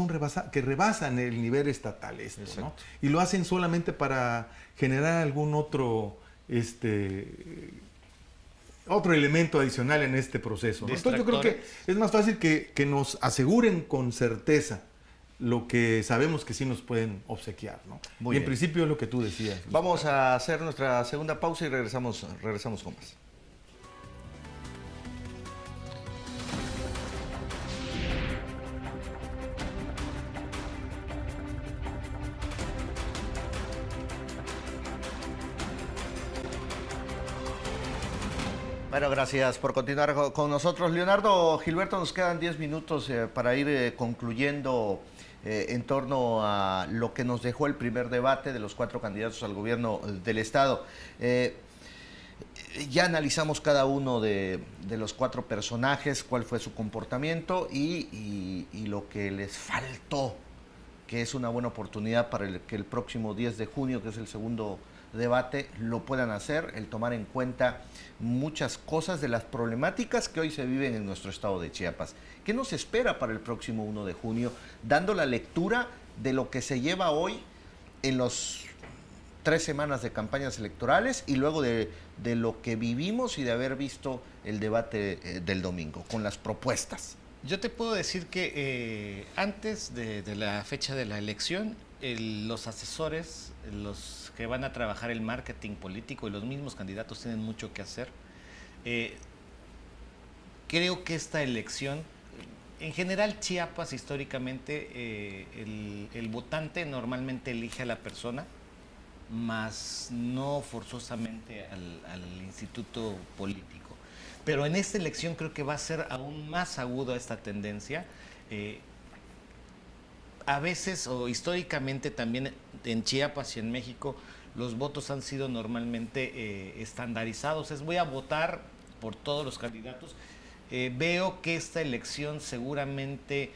que rebasan el nivel estatal ¿no? Y lo hacen solamente para generar algún otro elemento adicional en este proceso, ¿no? Entonces yo creo que es más fácil que nos aseguren con certeza lo que sabemos que sí nos pueden obsequiar, ¿no? Muy y en bien. principio es lo que tú decías. Vamos a hacer nuestra segunda pausa y regresamos con más. Bueno, gracias por continuar con nosotros. Leonardo Gilberto, nos quedan 10 minutos para ir concluyendo en torno a lo que nos dejó el primer debate de los 4 candidatos al gobierno del Estado. Ya analizamos cada uno de los 4 personajes, cuál fue su comportamiento y lo que les faltó, que es una buena oportunidad para que el próximo 10 de junio, que es el segundo debate, lo puedan hacer, el tomar en cuenta muchas cosas de las problemáticas que hoy se viven en nuestro estado de Chiapas. ¿Qué nos espera para el próximo 1 de junio? Dando la lectura de lo que se lleva hoy en los 3 semanas de campañas electorales y luego de lo que vivimos y de haber visto el debate del domingo, con las propuestas. Yo te puedo decir que antes de la fecha de la elección, los asesores, los que van a trabajar el marketing político y los mismos candidatos tienen mucho que hacer. Creo que esta elección, en general Chiapas históricamente, el votante normalmente elige a la persona, más no forzosamente al instituto político. Pero en esta elección creo que va a ser aún más aguda esta tendencia. A veces o históricamente también en Chiapas y en México los votos han sido normalmente estandarizados. Voy a votar por todos los candidatos. Veo que esta elección seguramente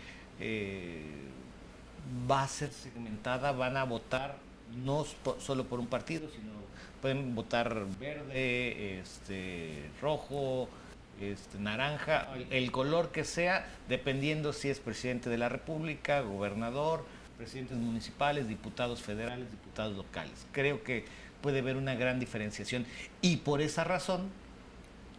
va a ser segmentada. Van a votar no solo por un partido, sino pueden votar verde, rojo, naranja, el color que sea, dependiendo si es presidente de la República, gobernador, presidentes municipales, diputados federales, diputados locales. Creo que puede haber una gran diferenciación y por esa razón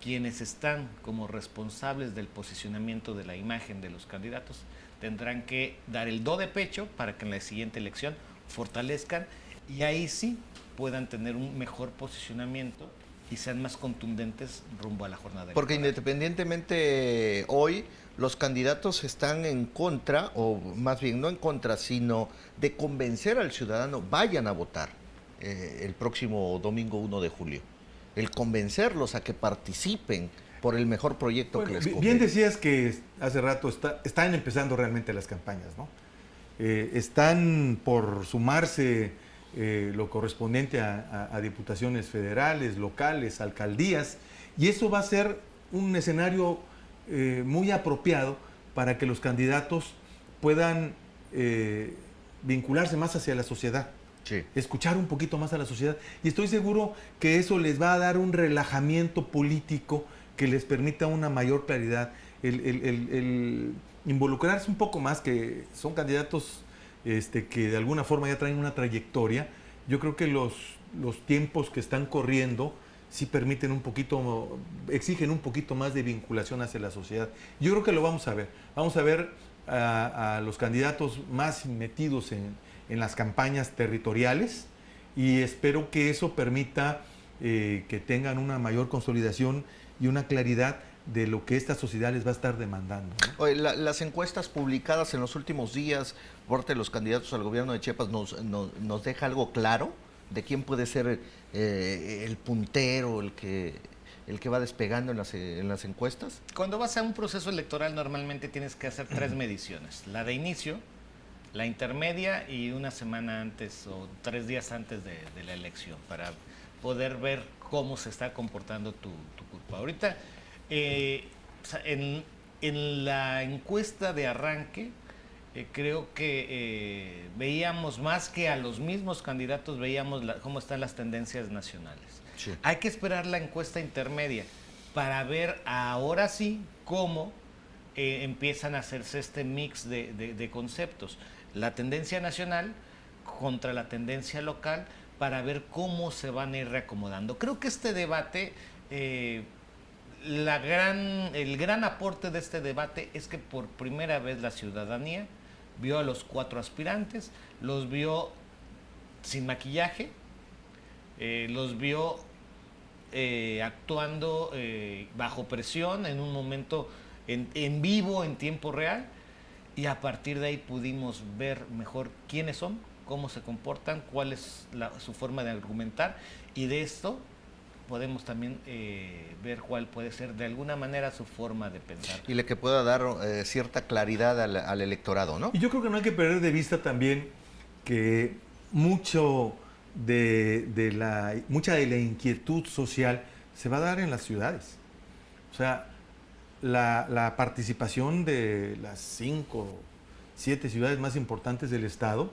quienes están como responsables del posicionamiento de la imagen de los candidatos tendrán que dar el do de pecho para que en la siguiente elección fortalezcan y ahí sí puedan tener un mejor posicionamiento y sean más contundentes rumbo a la jornada electoral. Porque independientemente hoy los candidatos están en contra, o más bien no en contra, sino de convencer al ciudadano, vayan a votar el próximo domingo 1 de julio. El convencerlos a que participen por el mejor proyecto que les convenga. Bien decías que hace rato están empezando realmente las campañas, ¿no? Están por sumarse lo correspondiente a diputaciones federales, locales, alcaldías, y eso va a ser un escenario muy apropiado para que los candidatos puedan vincularse más hacia la sociedad, Sí. escuchar un poquito más a la sociedad. Y estoy seguro que eso les va a dar un relajamiento político que les permita una mayor claridad, el involucrarse un poco más, que son candidatos que de alguna forma ya traen una trayectoria. Yo creo que los tiempos que están corriendo sí permiten un poquito, exigen un poquito más de vinculación hacia la sociedad. Yo creo que lo vamos a ver. Vamos a ver a los candidatos más metidos en las campañas territoriales, y espero que eso permita que tengan una mayor consolidación y una claridad de lo que esta sociedad les va a estar demandando, ¿no? Oye, las encuestas publicadas en los últimos días por parte de los candidatos al gobierno de Chiapas nos deja algo claro de quién puede ser el puntero, el que va despegando en las encuestas. Cuando vas a un proceso electoral normalmente tienes que hacer 3 mediciones. La de inicio, la intermedia y una semana antes o 3 días antes de la elección para poder ver cómo se está comportando tu grupo. Ahorita, en la encuesta de arranque, creo que veíamos más que a los mismos candidatos, veíamos cómo están las tendencias nacionales. Sí. Hay que esperar la encuesta intermedia para ver ahora sí cómo empiezan a hacerse este mix de conceptos. La tendencia nacional contra la tendencia local, para ver cómo se van a ir reacomodando. Creo que este debate, el gran aporte de este debate es que por primera vez la ciudadanía vio a los 4 aspirantes, los vio sin maquillaje, los vio actuando bajo presión en un momento en vivo, en tiempo real, y a partir de ahí pudimos ver mejor quiénes son, cómo se comportan, cuál es su forma de argumentar, y de esto podemos también ver cuál puede ser de alguna manera su forma de pensar. Y le que pueda dar cierta claridad al electorado, ¿no? Y yo creo que no hay que perder de vista también que mucha de la inquietud social se va a dar en las ciudades. O sea, la participación de las 5, 7 ciudades más importantes del estado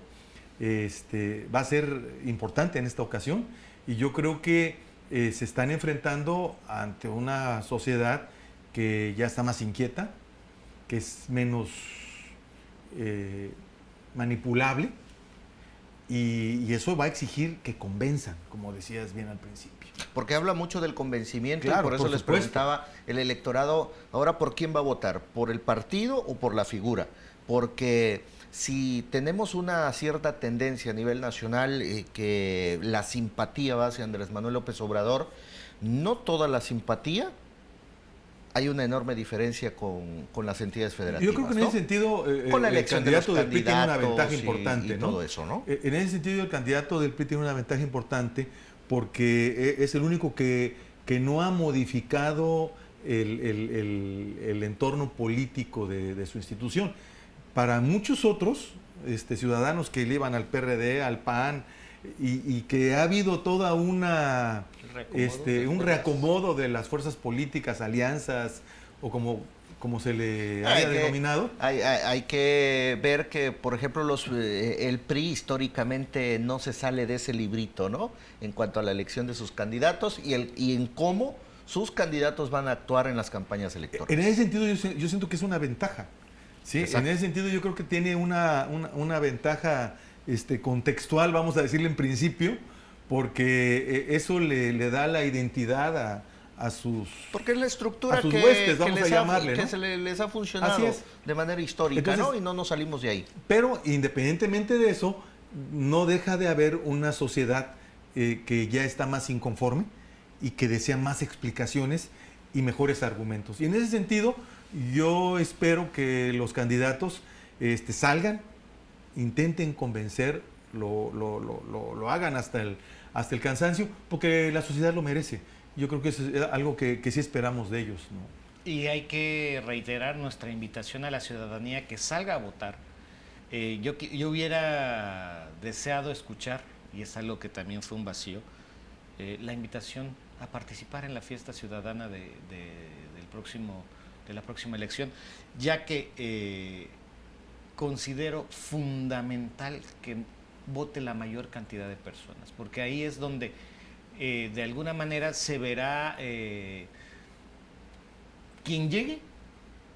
va a ser importante en esta ocasión, y yo creo que se están enfrentando ante una sociedad que ya está más inquieta, que es menos manipulable, y eso va a exigir que convenzan, como decías bien al principio. Porque habla mucho del convencimiento, Claro, y por eso por les supuesto. preguntaba el electorado, ahora, ¿por quién va a votar? ¿Por el partido o por la figura? Porque si tenemos una cierta tendencia a nivel nacional, que la simpatía va hacia Andrés Manuel López Obrador, no toda la simpatía, hay una enorme diferencia con las entidades federativas. Yo creo que en ¿no? ese sentido Con la el elección de los candidato del PRI tiene una ventaja candidatos importante, y ¿no? todo eso, ¿no? En ese sentido el candidato del PRI tiene una ventaja importante porque es el único que no ha modificado el entorno político de su institución. Para muchos otros ciudadanos que le iban al PRD, al PAN, y que ha habido toda un reacomodo de las fuerzas políticas, alianzas, o como se le haya denominado. Hay que ver que, por ejemplo, el PRI históricamente no se sale de ese librito, ¿no? En cuanto a la elección de sus candidatos y en cómo sus candidatos van a actuar en las campañas electorales. En ese sentido yo siento que es una ventaja. ¿Sí? En ese sentido yo creo que tiene una ventaja contextual, vamos a decirle en principio, porque eso le da la identidad a sus... Porque es la estructura a sus huestes, vamos a les llamarle, ¿no? les ha funcionado Así es. de manera histórica. Entonces, ¿no? Y no nos salimos de ahí. Pero independientemente de eso, no deja de haber una sociedad que ya está más inconforme y que desea más explicaciones y mejores argumentos. Y en ese sentido, yo espero que los candidatos salgan, intenten convencer, lo hagan hasta el cansancio, porque la sociedad lo merece. Yo creo que eso es algo que sí esperamos de ellos, ¿no? Y hay que reiterar nuestra invitación a la ciudadanía que salga a votar. Yo hubiera deseado escuchar, y es algo que también fue un vacío, la invitación a participar en la fiesta ciudadana del de la próxima elección, ya que considero fundamental que vote la mayor cantidad de personas, porque ahí es donde de alguna manera se verá quien llegue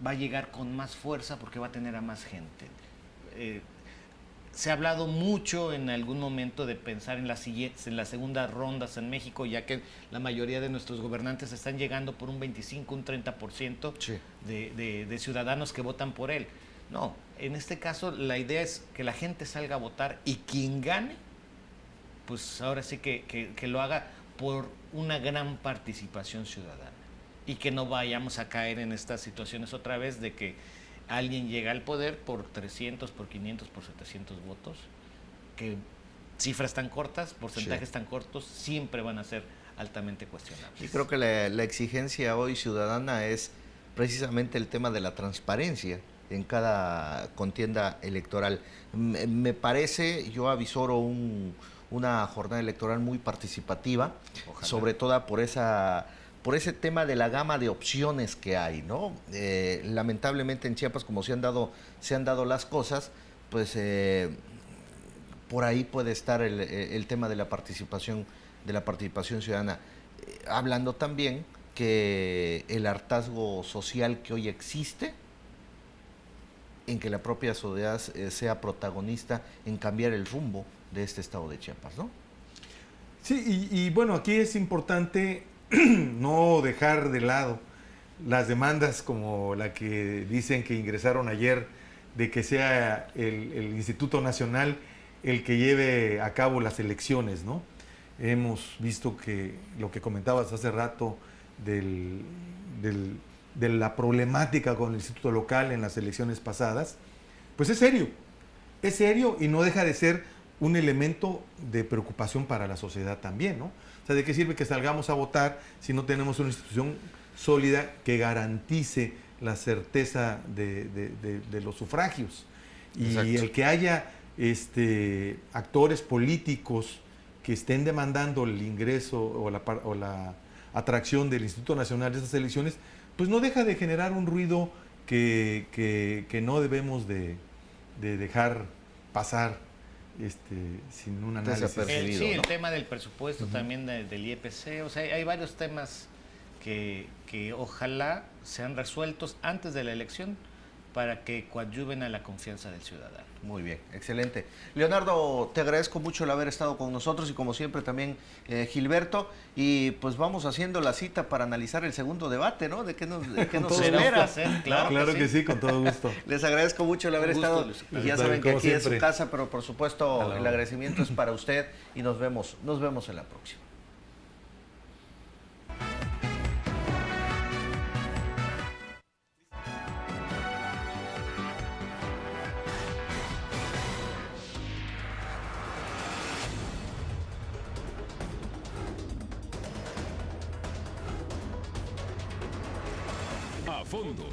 va a llegar con más fuerza porque va a tener a más gente. Se ha hablado mucho en algún momento de pensar en las segundas rondas en México, ya que la mayoría de nuestros gobernantes están llegando por un 25, un 30% Sí. de ciudadanos que votan por él. No, en este caso la idea es que la gente salga a votar y quien gane, pues ahora sí que lo haga por una gran participación ciudadana y que no vayamos a caer en estas situaciones otra vez de que alguien llega al poder por 300, por 500, por 700 votos, que cifras tan cortas, porcentajes tan cortos, siempre van a ser altamente cuestionables. Y creo que la exigencia hoy ciudadana es precisamente el tema de la transparencia en cada contienda electoral. Me parece, yo avisoro una jornada electoral muy participativa, Ojalá. sobre todo por ese tema de la gama de opciones que hay, ¿no? Lamentablemente en Chiapas, como se han dado las cosas, pues por ahí puede estar el tema de la participación ciudadana. Hablando también que el hartazgo social que hoy existe, en que la propia sociedad sea protagonista en cambiar el rumbo de este estado de Chiapas, ¿no? Sí, y bueno, aquí es importante no dejar de lado las demandas como la que dicen que ingresaron ayer de que sea el Instituto Nacional el que lleve a cabo las elecciones, ¿no? Hemos visto que lo que comentabas hace rato de la problemática con el Instituto Local en las elecciones pasadas, pues es serio y no deja de ser un elemento de preocupación para la sociedad también, ¿no? O sea, ¿de qué sirve que salgamos a votar si no tenemos una institución sólida que garantice la certeza de los sufragios? Y Exacto. el que haya actores políticos que estén demandando el ingreso o la atracción del Instituto Nacional de esas elecciones, pues no deja de generar un ruido que no debemos de dejar pasar sin un análisis. Desapercibido. Sí, ¿no? el tema del presupuesto también del IEPC, o sea, hay varios temas que ojalá sean resueltos antes de la elección para que coadyuven a la confianza del ciudadano. Muy bien, excelente. Leonardo, te agradezco mucho el haber estado con nosotros y como siempre también Gilberto. Y pues vamos haciendo la cita para analizar el segundo debate, ¿no? ¿De qué nos Será un espera? placer, Claro que sí, con todo gusto. Les agradezco mucho el haber Un gusto, estado. Luis. Y ya saben que Como aquí es su siempre. casa, pero por supuesto el agradecimiento es para usted y nos vemos en la próxima. A fondo.